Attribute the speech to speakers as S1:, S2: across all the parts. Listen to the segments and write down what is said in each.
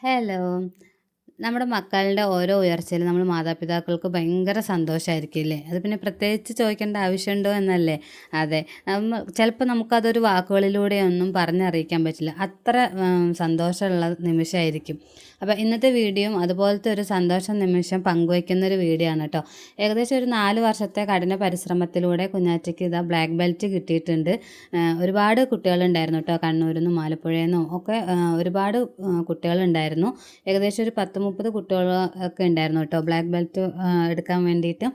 S1: Hello. നമ്മുടെ മക്കളുടെ ഓരോ ഉയർച്ചയിലും നമ്മൾ മാതാപിതാക്കൾക്ക് ഭയങ്കര സന്തോഷമായിരിക്കില്ലേ? അത് പിന്നെ പ്രത്യേകിച്ച് ചോദിക്കേണ്ട ആവശ്യമുണ്ടോ എന്നല്ലേ? അതെ. ചിലപ്പോൾ നമുക്കതൊരു വാക്കുകളിലൂടെയൊന്നും പറഞ്ഞറിയിക്കാൻ പറ്റില്ല. അത്ര സന്തോഷമുള്ള നിമിഷമായിരിക്കും. അപ്പോൾ ഇന്നത്തെ വീഡിയോയും അതുപോലത്തെ ഒരു സന്തോഷ നിമിഷം പങ്കുവയ്ക്കുന്നൊരു വീഡിയോ ആണ് കേട്ടോ. ഏകദേശം ഒരു 4 വർഷത്തെ കഠിന പരിശ്രമത്തിലൂടെ കുഞ്ഞാറ്റയ്ക്ക് ഇതാ ബ്ലാക്ക് ബെൽറ്റ് കിട്ടിയിട്ടുണ്ട്. ഒരുപാട് കുട്ടികളുണ്ടായിരുന്നു കേട്ടോ. കണ്ണൂരിൽ നിന്നും ആലപ്പുഴയിൽ നിന്നും ഒക്കെ ഒരുപാട് കുട്ടികളുണ്ടായിരുന്നു. ഏകദേശം ഒരു 10-30 കുട്ടികളൊക്കെ ഉണ്ടായിരുന്നു കേട്ടോ ബ്ലാക്ക് ബെൽറ്റ് എടുക്കാൻ വേണ്ടിയിട്ട്.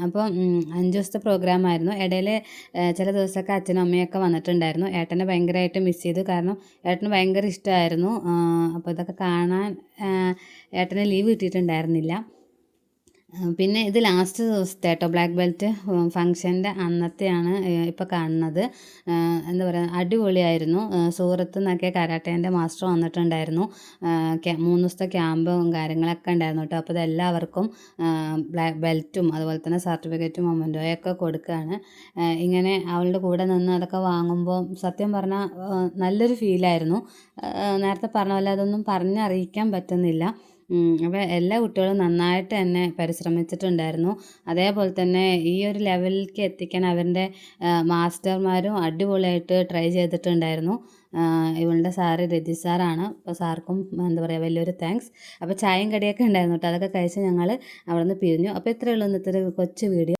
S1: അപ്പോൾ 5 ദിവസത്തെ പ്രോഗ്രാമായിരുന്നു. ഇടയിൽ ചില ദിവസമൊക്കെ അച്ഛനും അമ്മയൊക്കെ വന്നിട്ടുണ്ടായിരുന്നു. ഏട്ടനെ ഭയങ്കരമായിട്ട് മിസ് ചെയ്തു. കാരണം ഏട്ടന് ഭയങ്കര ഇഷ്ടമായിരുന്നു. അപ്പോൾ ഇതൊക്കെ കാണാൻ ഏട്ടന് ലീവ് കിട്ടിയിട്ടുണ്ടായിരുന്നില്ല. പിന്നെ ഇത് ലാസ്റ്റ് ദിവസത്തെ കേട്ടോ ബ്ലാക്ക് ബെൽറ്റ് ഫങ്ഷൻ്റെ അന്നത്തെയാണ് ഇപ്പോൾ കാണുന്നത്. എന്താ പറയുക, അടിപൊളിയായിരുന്നു. സൂറത്ത് നിന്നൊക്കെ കരാട്ടേൻ്റെ മാസ്റ്റർ വന്നിട്ടുണ്ടായിരുന്നു. 3 ദിവസത്തെ ക്യാമ്പും കാര്യങ്ങളൊക്കെ ഉണ്ടായിരുന്നു കേട്ടോ. അപ്പോൾ ഇതെല്ലാവർക്കും ബ്ലാക്ക് ബെൽറ്റും അതുപോലെ തന്നെ സർട്ടിഫിക്കറ്റും മൊമെൻറ്റോയൊക്കെ കൊടുക്കുകയാണ്. ഇങ്ങനെ അവളുടെ കൂടെ നിന്ന് അതൊക്കെ വാങ്ങുമ്പോൾ സത്യം പറഞ്ഞാൽ നല്ലൊരു ഫീലായിരുന്നു. നേരത്തെ പറഞ്ഞ പോലെ അതൊന്നും പറഞ്ഞറിയിക്കാൻ പറ്റുന്നില്ല. അപ്പോൾ എല്ലാ കുട്ടികളും നന്നായിട്ട് തന്നെ പരിശ്രമിച്ചിട്ടുണ്ടായിരുന്നു. അതേപോലെ തന്നെ ഈ ഒരു ലെവലിലേക്ക് എത്തിക്കാൻ അവരുടെ മാസ്റ്റർമാരും അടിപൊളിയായിട്ട് ട്രൈ ചെയ്തിട്ടുണ്ടായിരുന്നു. ഇവളുടെ സാറ് രതീഷ് സാറാണ്. അപ്പോൾ സാർക്കും എന്താ പറയുക വലിയൊരു താങ്ക്സ്. അപ്പോൾ ചായയും കടിയൊക്കെ ഉണ്ടായിരുന്നു കേട്ടോ. അതൊക്കെ കഴിച്ച് ഞങ്ങൾ അവിടെ നിന്ന് പിരിഞ്ഞു. അപ്പോൾ ഇത്രയേ ഉള്ളൂ ഇന്നത്തെ ഒരു കൊച്ചു വീഡിയോ.